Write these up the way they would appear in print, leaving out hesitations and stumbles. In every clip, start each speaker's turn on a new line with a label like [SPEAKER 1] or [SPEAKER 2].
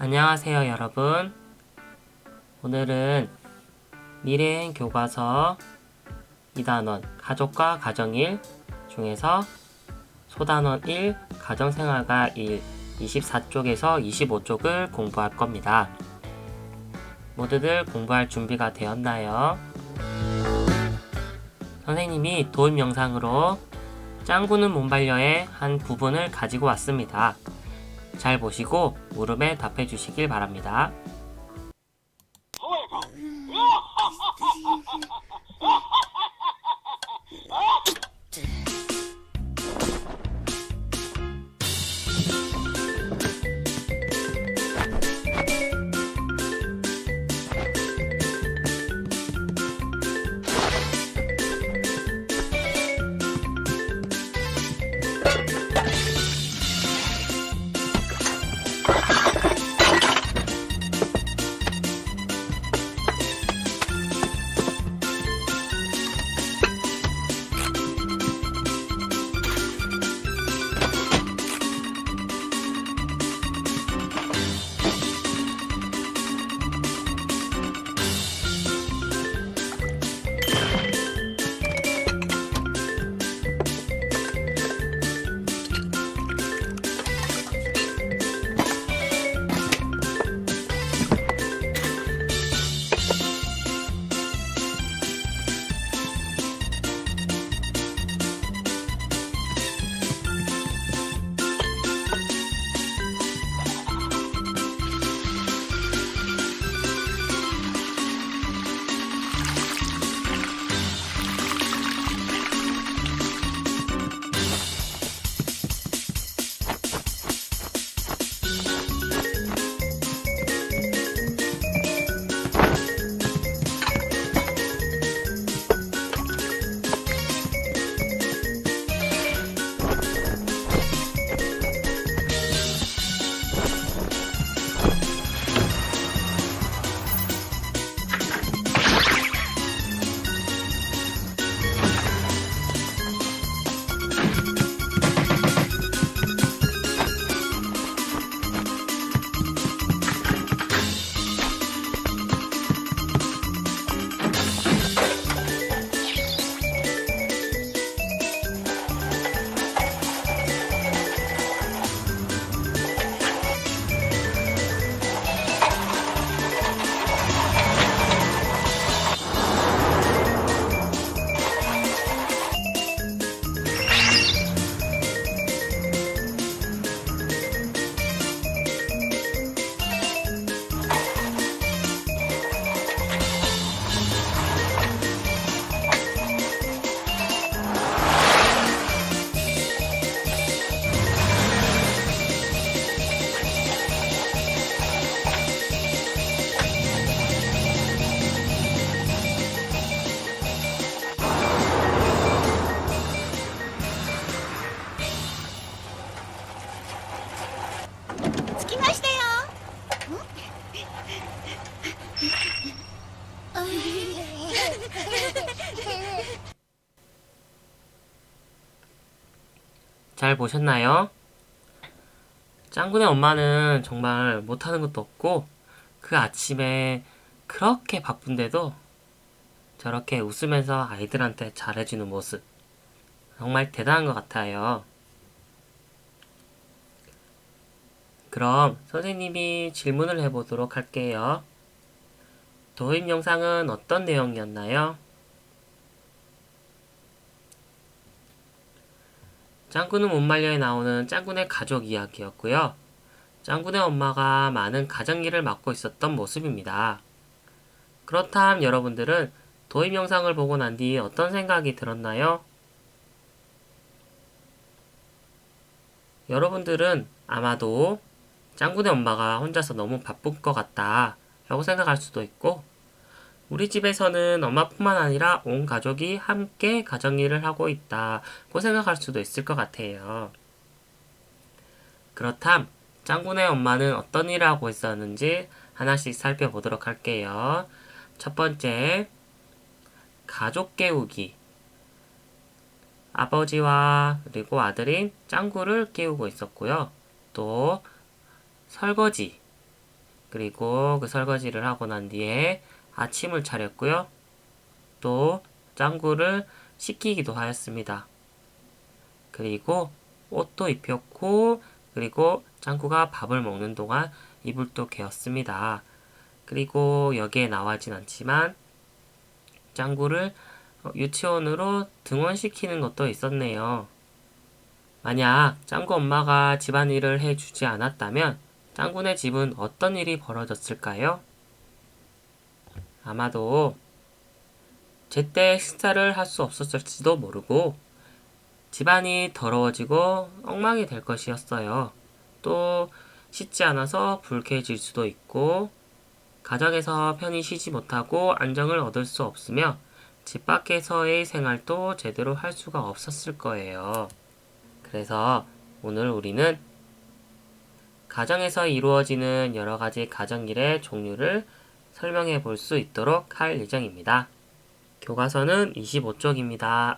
[SPEAKER 1] 안녕하세요, 여러분. 오늘은 미래행 교과서 2단원 가족과 가정일 중에서 소단원 1 가정생활과 일 24쪽에서 25쪽을 공부할 겁니다. 모두들 공부할 준비가 되었나요? 선생님이 도입 영상으로 짱구는 몸반려의 한 부분을 가지고 왔습니다. 잘 보시고 물음에 답해 주시길 바랍니다. 잘 보셨나요? 짱구네 엄마는 정말 못하는 것도 없고 그 아침에 그렇게 바쁜데도 저렇게 웃으면서 아이들한테 잘해주는 모습 정말 대단한 것 같아요. 그럼 선생님이 질문을 해보도록 할게요. 도입 영상은 어떤 내용이었나요? 짱구는 못 말려에 나오는 짱구네 가족 이야기였고요. 짱구네 엄마가 많은 가정일을 맡고 있었던 모습입니다. 그렇다면 여러분들은 도입 영상을 보고 난 뒤 어떤 생각이 들었나요? 여러분들은 아마도 짱구네 엄마가 혼자서 너무 바쁜 것 같다 라고 생각할 수도 있고, 우리 집에서는 엄마뿐만 아니라 온 가족이 함께 가정일을 하고 있다고 생각할 수도 있을 것 같아요. 그렇담 짱구네 엄마는 어떤 일을 하고 있었는지 하나씩 살펴보도록 할게요. 첫 번째, 가족 깨우기. 아버지와 그리고 아들인 짱구를 깨우고 있었고요. 또 설거지, 그리고 그 설거지를 하고 난 뒤에 아침을 차렸고요. 또 짱구를 씻기기도 하였습니다. 그리고 옷도 입혔고, 그리고 짱구가 밥을 먹는 동안 이불도 개었습니다. 그리고 여기에 나와진 않지만 짱구를 유치원으로 등원시키는 것도 있었네요. 만약 짱구 엄마가 집안일을 해주지 않았다면 짱구네 집은 어떤 일이 벌어졌을까요? 아마도 제때 식사를 할 수 없었을지도 모르고 집안이 더러워지고 엉망이 될 것이었어요. 또 씻지 않아서 불쾌해질 수도 있고 가정에서 편히 쉬지 못하고 안정을 얻을 수 없으며 집 밖에서의 생활도 제대로 할 수가 없었을 거예요. 그래서 오늘 우리는 가정에서 이루어지는 여러 가지 가정일의 종류를 설명해 볼 수 있도록 할 예정입니다. 교과서는 25쪽입니다.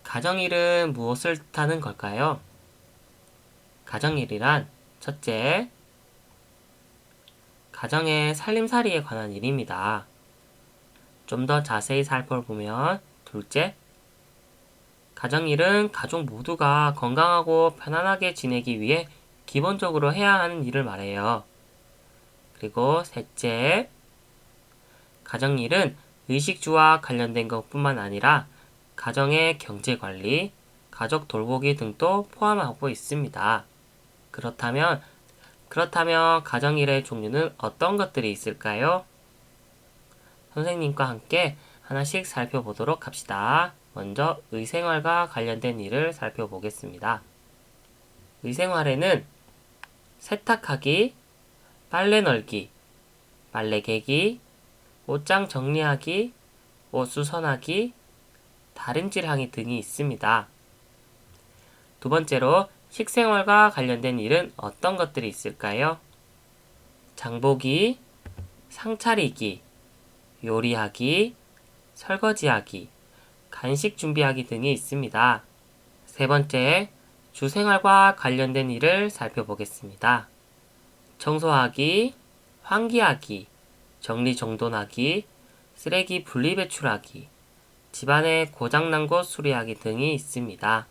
[SPEAKER 1] 가정일은 무엇을 뜻하는 걸까요? 가정일이란 첫째, 가정의 살림살이에 관한 일입니다. 좀 더 자세히 살펴보면 둘째, 가정일은 가족 모두가 건강하고 편안하게 지내기 위해 기본적으로 해야 하는 일을 말해요. 그리고 셋째, 가정일은 의식주와 관련된 것뿐만 아니라 가정의 경제관리, 가족 돌보기 등도 포함하고 있습니다. 그렇다면 가정일의 종류는 어떤 것들이 있을까요? 선생님과 함께 하나씩 살펴보도록 합시다. 먼저 의생활과 관련된 일을 살펴보겠습니다. 의생활에는 세탁하기, 빨래 널기, 빨래 개기, 옷장 정리하기, 옷 수선하기, 다림질하기 등이 있습니다. 두 번째로 식생활과 관련된 일은 어떤 것들이 있을까요? 장보기, 상차리기, 요리하기, 설거지하기, 간식 준비하기 등이 있습니다. 세 번째, 주생활과 관련된 일을 살펴보겠습니다. 청소하기, 환기하기, 정리정돈하기, 쓰레기 분리배출하기, 집안의 고장난 곳 수리하기 등이 있습니다.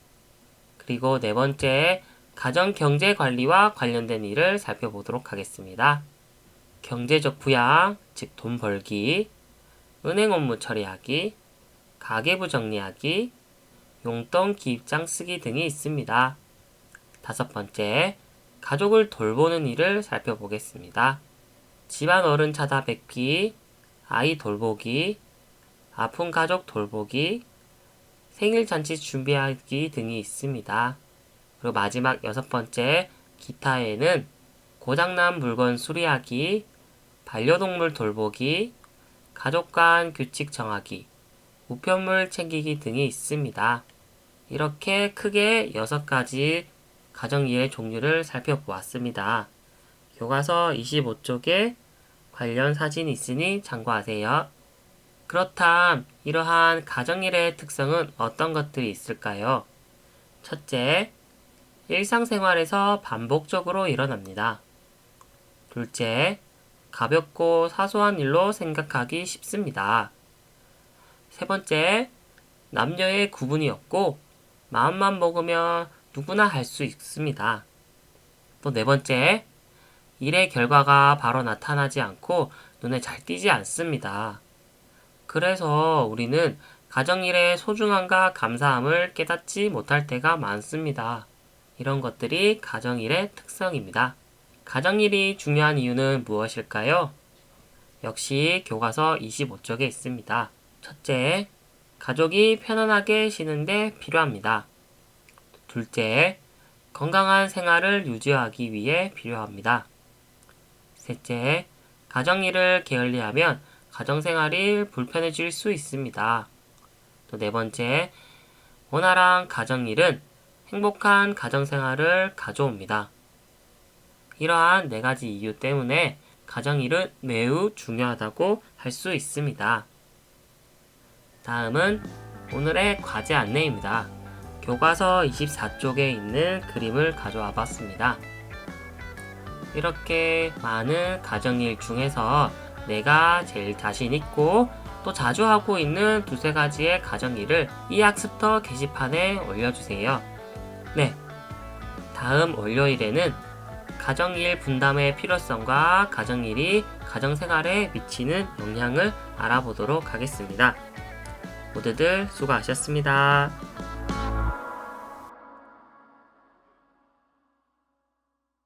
[SPEAKER 1] 그리고 네 번째, 가정경제관리와 관련된 일을 살펴보도록 하겠습니다. 경제적 부양, 즉 돈 벌기, 은행 업무 처리하기, 가계부 정리하기, 용돈 기입장 쓰기 등이 있습니다. 다섯 번째, 가족을 돌보는 일을 살펴보겠습니다. 집안 어른 찾아뵙기, 아이 돌보기, 아픈 가족 돌보기, 생일잔치 준비하기 등이 있습니다. 그리고 마지막 여섯 번째, 기타에는 고장난 물건 수리하기, 반려동물 돌보기, 가족 간 규칙 정하기, 우편물 챙기기 등이 있습니다. 이렇게 크게 6가지 가정일의 종류를 살펴보았습니다. 교과서 25쪽에 관련 사진이 있으니 참고하세요. 그렇담 이러한 가정일의 특성은 어떤 것들이 있을까요? 첫째, 일상생활에서 반복적으로 일어납니다. 둘째, 가볍고 사소한 일로 생각하기 쉽습니다. 세 번째, 남녀의 구분이 없고 마음만 먹으면 누구나 할 수 있습니다. 또 네 번째, 일의 결과가 바로 나타나지 않고 눈에 잘 띄지 않습니다. 그래서 우리는 가정일의 소중함과 감사함을 깨닫지 못할 때가 많습니다. 이런 것들이 가정일의 특성입니다. 가정일이 중요한 이유는 무엇일까요? 역시 교과서 25쪽에 있습니다. 첫째, 가족이 편안하게 쉬는데 필요합니다. 둘째, 건강한 생활을 유지하기 위해 필요합니다. 셋째, 가정일을 게을리하면 가정생활이 불편해질 수 있습니다. 또 네 번째, 원활한 가정일은 행복한 가정생활을 가져옵니다. 이러한 4가지 이유 때문에 가정일은 매우 중요하다고 할 수 있습니다. 다음은 오늘의 과제 안내입니다. 교과서 24쪽에 있는 그림을 가져와 봤습니다. 이렇게 많은 가정일 중에서 내가 제일 자신 있고 또 자주 하고 있는 두세 가지의 가정일을 이 학습터 게시판에 올려주세요. 네, 다음 월요일에는 가정일 분담의 필요성과 가정일이 가정생활에 미치는 영향을 알아보도록 하겠습니다. 모두들 수고하셨습니다.